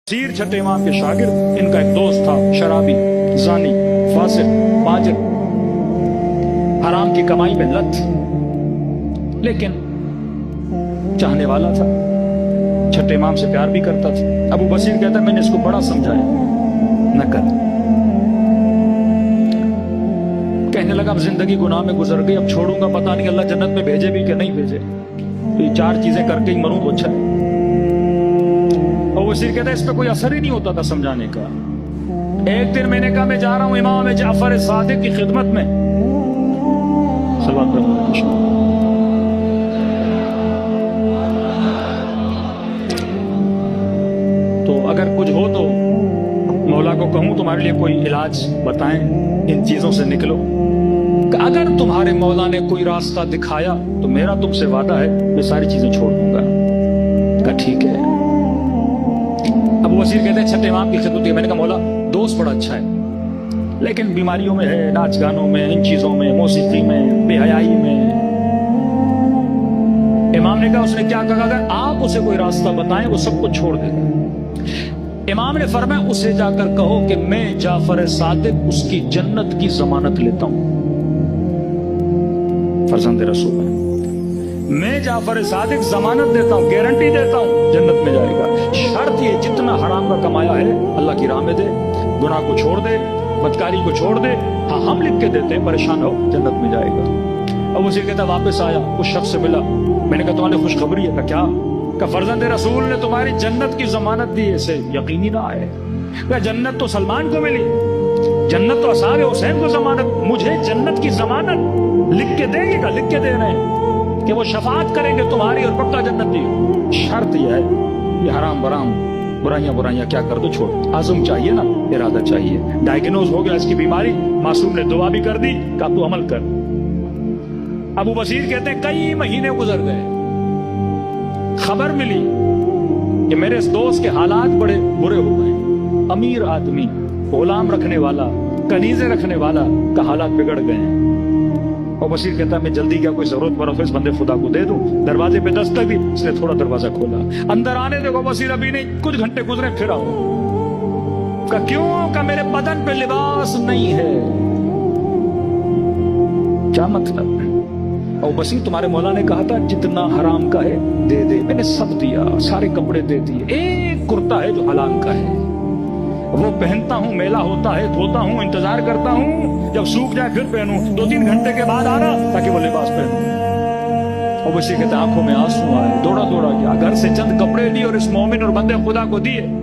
سیر چھٹے امام کے شاگرد، ان کا ایک دوست تھا شرابی، زانی، فاسق، فاجر، حرام کی کمائی میں لت، لیکن چاہنے والا تھا، چھٹے امام سے پیار بھی کرتا تھا۔ ابو بصیر کہتا ہے میں نے اس کو بڑا سمجھایا، نہ کر۔ کہنے لگا اب زندگی گناہ میں گزر گئی، اب چھوڑوں گا پتہ نہیں اللہ جنت میں بھیجے بھی کہ نہیں بھیجے، یہ چار چیزیں کر کے ہی مروں تو اچھا ہے۔ ابو بصیر کہتا ہے اس پہ کوئی اثر ہی نہیں ہوتا تھا سمجھانے کا۔ ایک دن میں نے کہا میں جا رہا ہوں امام جعفر صادق کی خدمت میں، صلوات اللہ۔ تو اگر کچھ ہو تو مولا کو کہوں تمہارے لیے کوئی علاج بتائیں، ان چیزوں سے نکلو۔ کہ اگر تمہارے مولا نے کوئی راستہ دکھایا تو میرا تم سے وعدہ ہے میں ساری چیزیں چھوڑ دوں گا۔ کہا ٹھیک ہے۔ ابو بصیر کہتے ہیں چھٹے امام کی خدمت کی، میں نے کہا مولا دوست بڑا اچھا ہے لیکن بیماریوں میں ہے، ناچ گانوں میں، ان چیزوں میں، موسیقی میں، بے حیائی میں۔ امام نے کہا اس نے کیا کہا؟ اگر آپ اسے کوئی راستہ بتائیں وہ سب کچھ چھوڑ دے گا۔ امام نے فرمایا اسے جا کر کہو کہ میں جعفر صادق اس کی جنت کی ضمانت لیتا ہوں، فرزند رسول ہے، میں جعفر صادق ضمانت دیتا ہوں، گارنٹی دیتا ہوں جنت میں جائے گا، شرط یہ جتنا حرام کا کمایا ہے اللہ کی راہ میں دے، گناہ کو چھوڑ دے، بدکاری کو چھوڑ دے۔ ہاں ہم لکھ کے دیتے ہیں، پریشان ہو جنت میں جائے گا۔ اب اسے کہتا واپس آیا، اس شخص سے ملا، میں نے کہا تمہارے خوشخبری ہے؟ کیا؟ کہ فرزند رسول نے تمہاری جنت کی ضمانت دی، اسے یقینی نہ آئے۔ کہ جنت تو سلمان کو ملی، جنت تو اصحاب حسین کو ضمانت، مجھے جنت کی ضمانت لکھ کے دیں گے؟ کا لکھ کے دے رہے ہیں کہ وہ شفاعت کریں گے تمہاری اور پکا جنت دی۔ شرط یہ ہے یہ حرام برام برائیاں کیا کر دو، چھوڑ۔ عزم چاہیے نا، ارادہ چاہیے۔ ڈائگنوز ہو گیا اس کی بیماری، معصوم نے دعا بھی کر دی کہ تو عمل کر۔ ابو بصیر کہتے ہیں کئی مہینے گزر گئے، خبر ملی کہ میرے اس دوست کے حالات بڑے برے ہو گئے، امیر آدمی، غلام رکھنے والا، کنیزیں رکھنے والا کا حالات بگڑ گئے ہیں۔ اور بصیر کہتا ہے میں جلدی کیا کوئی ضرورت پڑا تو اس بندے خدا کو دے دوں۔ دروازے پہ دستک دی، اس نے تھوڑا دروازہ کھولا، اندر آنے دے۔ بصیر ابھی نہیں، کچھ گھنٹے گزرے پھر آؤ۔ کہ کیوں؟ کہ میرے بدن پہ لباس نہیں ہے۔ کیا مطلب؟ اور بصیر تمہارے مولا نے کہا تھا جتنا حرام کا ہے دے دے، میں نے سب دیا، سارے کپڑے دے دیے، ایک کرتا ہے جو حلال کا ہے، وہ پہنتا ہوں، میلا ہوتا ہے دھوتا ہوں، انتظار کرتا ہوں جب سوکھ جائے پھر پہنوں، 2-3 گھنٹے کے بعد آنا تاکہ وہ لباس پہنوں۔ اور اسی کہتے آنکھوں میں آنسو آئے، دوڑا گیا، گھر سے چند کپڑے لیے اور اس مومن اور بندے خدا کو دیے۔